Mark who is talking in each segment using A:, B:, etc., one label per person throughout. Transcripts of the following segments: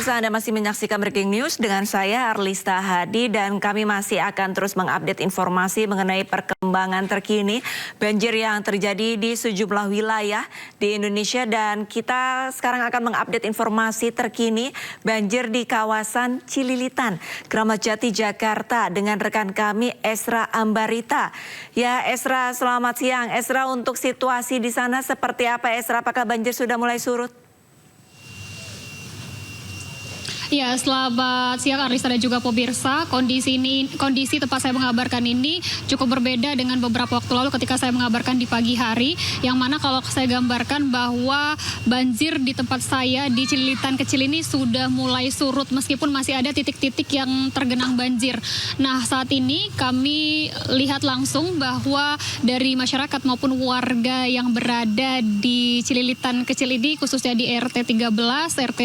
A: Pemirsa, Anda masih menyaksikan Breaking News dengan saya Arlista Hadi dan kami masih akan terus mengupdate informasi mengenai perkembangan terkini banjir yang terjadi di sejumlah wilayah di Indonesia dan kita sekarang akan mengupdate informasi terkini banjir di kawasan Cililitan, Kramat Jati, Jakarta dengan rekan kami Esra Ambarita. Ya Esra, selamat siang. Esra, untuk situasi di sana seperti apa Esra? Apakah banjir sudah mulai surut?
B: Ya, selamat siang Arlista dan juga pemirsa. Kondisi tempat saya mengabarkan ini cukup berbeda dengan beberapa waktu lalu ketika saya mengabarkan di pagi hari. Yang mana kalau saya gambarkan bahwa banjir di tempat saya di Cililitan kecil ini sudah mulai surut meskipun masih ada titik-titik yang tergenang banjir. Nah, saat ini kami lihat langsung bahwa dari masyarakat maupun warga yang berada di Cililitan kecil ini khususnya di RT 13, RT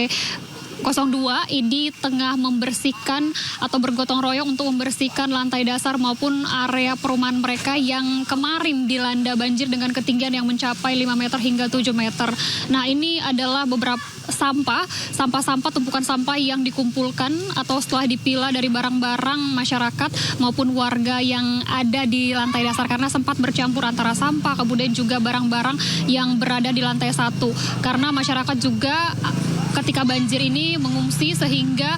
B: 02 ini tengah membersihkan atau bergotong royong untuk membersihkan lantai dasar maupun area perumahan mereka yang kemarin dilanda banjir dengan ketinggian yang mencapai 5 meter hingga 7 meter. Nah, ini adalah beberapa sampah-sampah, tumpukan sampah yang dikumpulkan atau setelah dipilah dari barang-barang masyarakat maupun warga yang ada di lantai dasar karena sempat bercampur antara sampah kemudian juga barang-barang yang berada di lantai 1 karena masyarakat juga ketika banjir ini mengungsi sehingga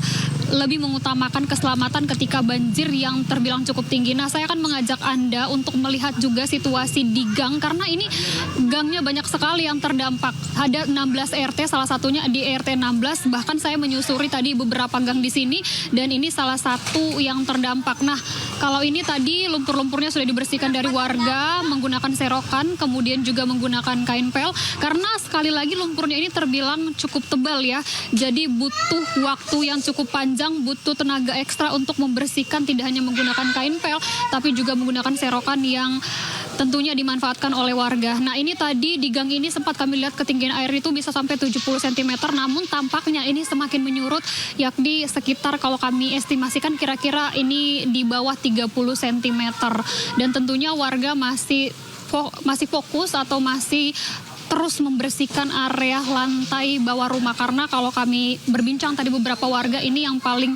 B: lebih mengutamakan keselamatan ketika banjir yang terbilang cukup tinggi. Nah, saya akan mengajak Anda untuk melihat juga situasi di gang karena ini gangnya banyak sekali yang terdampak. Ada 16 RT, salah satunya di RT 16, bahkan saya menyusuri tadi beberapa gang di sini dan ini salah satu yang terdampak. Nah, kalau ini tadi lumpur-lumpurnya sudah dibersihkan dari warga menggunakan serokan, kemudian juga menggunakan kain pel karena sekali lagi lumpurnya ini terbilang cukup tebal ya. Jadi butuh waktu yang cukup panjang, butuh tenaga ekstra untuk membersihkan tidak hanya menggunakan kain pel tapi juga menggunakan serokan yang tentunya dimanfaatkan oleh warga. Nah, ini tadi di gang ini sempat kami lihat ketinggian air itu bisa sampai 70 cm namun tampaknya ini semakin menyurut yakni sekitar kalau kami estimasikan kira-kira ini di bawah 30 cm dan tentunya warga masih fokus atau masih terus membersihkan area lantai bawah rumah karena kalau kami berbincang tadi beberapa warga ini yang paling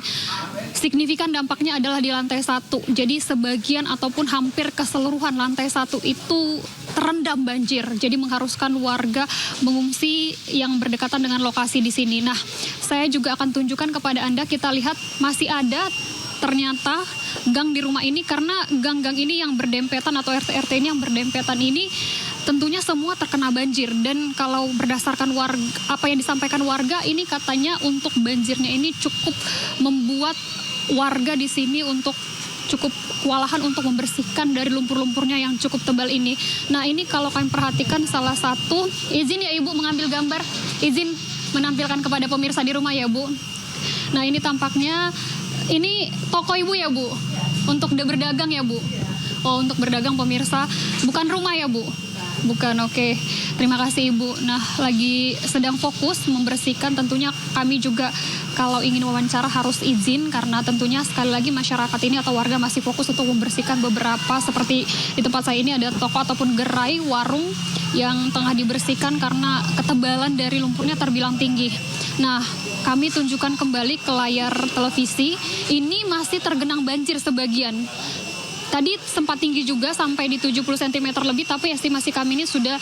B: signifikan dampaknya adalah di lantai 1. Jadi sebagian ataupun hampir keseluruhan lantai 1 itu terendam banjir. Jadi mengharuskan warga mengungsi yang berdekatan dengan lokasi di sini. Nah, saya juga akan tunjukkan kepada Anda, kita lihat masih ada ternyata gang di rumah ini karena gang-gang ini yang berdempetan atau RT-RT ini yang berdempetan ini tentunya semua terkena banjir dan kalau berdasarkan warga, apa yang disampaikan warga ini katanya untuk banjirnya ini cukup membuat warga di sini untuk cukup kewalahan untuk membersihkan dari lumpur-lumpurnya yang cukup tebal ini. Nah, ini kalau kalian perhatikan salah satu, izin ya Ibu mengambil gambar, izin menampilkan kepada pemirsa di rumah ya Bu. Nah, ini tampaknya ini toko Ibu ya Bu, untuk berdagang ya Bu. Oh, untuk berdagang pemirsa, bukan rumah ya Bu. Bukan, oke. Terima kasih Ibu. Nah, lagi sedang fokus membersihkan. Tentunya kami juga kalau ingin wawancara harus izin karena tentunya sekali lagi masyarakat ini atau warga masih fokus untuk membersihkan beberapa seperti di tempat saya ini ada toko ataupun gerai warung yang tengah dibersihkan karena ketebalan dari lumpurnya terbilang tinggi. Nah, kami tunjukkan kembali ke layar televisi. Ini masih tergenang banjir sebagian. Tadi sempat tinggi juga sampai di 70 cm lebih, tapi estimasi kami ini sudah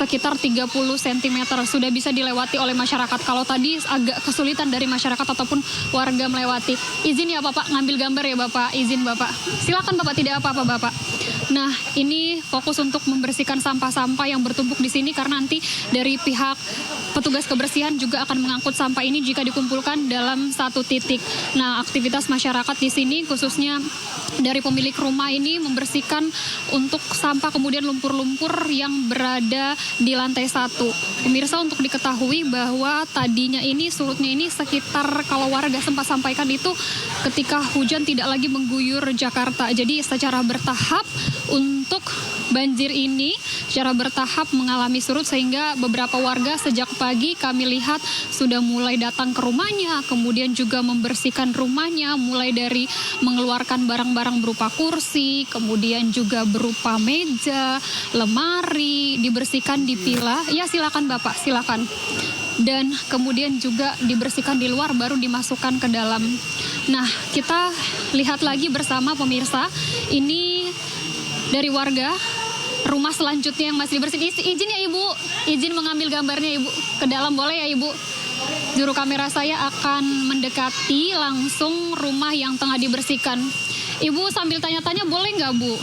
B: sekitar 30 cm. Sudah bisa dilewati oleh masyarakat. Kalau tadi agak kesulitan dari masyarakat ataupun warga melewati. Izin ya Bapak, ngambil gambar ya Bapak. Izin Bapak. Silakan Bapak, tidak apa-apa Bapak. Nah, ini fokus untuk membersihkan sampah-sampah yang bertumpuk di sini karena nanti dari pihak petugas kebersihan juga akan mengangkut sampah ini jika dikumpulkan dalam satu titik. Nah, aktivitas masyarakat di sini khususnya dari pemilik rumah ini membersihkan untuk sampah kemudian lumpur-lumpur yang berada di lantai 1. Pemirsa, untuk diketahui bahwa tadinya ini surutnya ini sekitar kalau warga sempat sampaikan itu ketika hujan tidak lagi mengguyur Jakarta. Jadi secara bertahap untuk banjir ini secara bertahap mengalami surut sehingga beberapa warga sejak pagi kami lihat sudah mulai datang ke rumahnya, kemudian juga membersihkan rumahnya mulai dari mengeluarkan barang-barang berupa kursi, kemudian juga berupa meja, lemari, dibersihkan, dipilah. Ya silakan Bapak, silakan. dan kemudian juga dibersihkan di luar baru dimasukkan ke dalam. Nah, kita lihat lagi bersama pemirsa, ini dari warga rumah selanjutnya yang masih dibersihin. Izin ya Ibu, izin mengambil gambarnya Ibu ke dalam, boleh ya Ibu? Juru kamera saya akan mendekati langsung rumah yang tengah dibersihkan. Ibu sambil tanya-tanya boleh nggak Bu?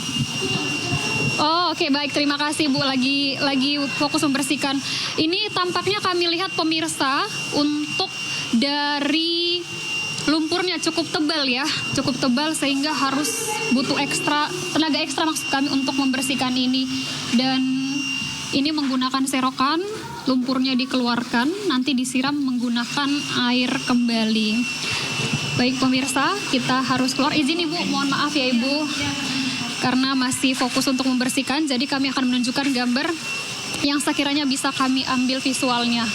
B: Oh oke, baik, terima kasih Bu, lagi fokus membersihkan. Ini tampaknya kami lihat pemirsa, untuk dari lumpurnya cukup tebal ya, cukup tebal sehingga harus butuh tenaga ekstra maksud kami untuk membersihkan ini. Dan ini menggunakan serokan, lumpurnya dikeluarkan, nanti disiram menggunakan air kembali. Baik pemirsa, kita harus keluar. Izin Ibu, mohon maaf ya Ibu, karena masih fokus untuk membersihkan, jadi kami akan menunjukkan gambar yang sekiranya bisa kami ambil visualnya.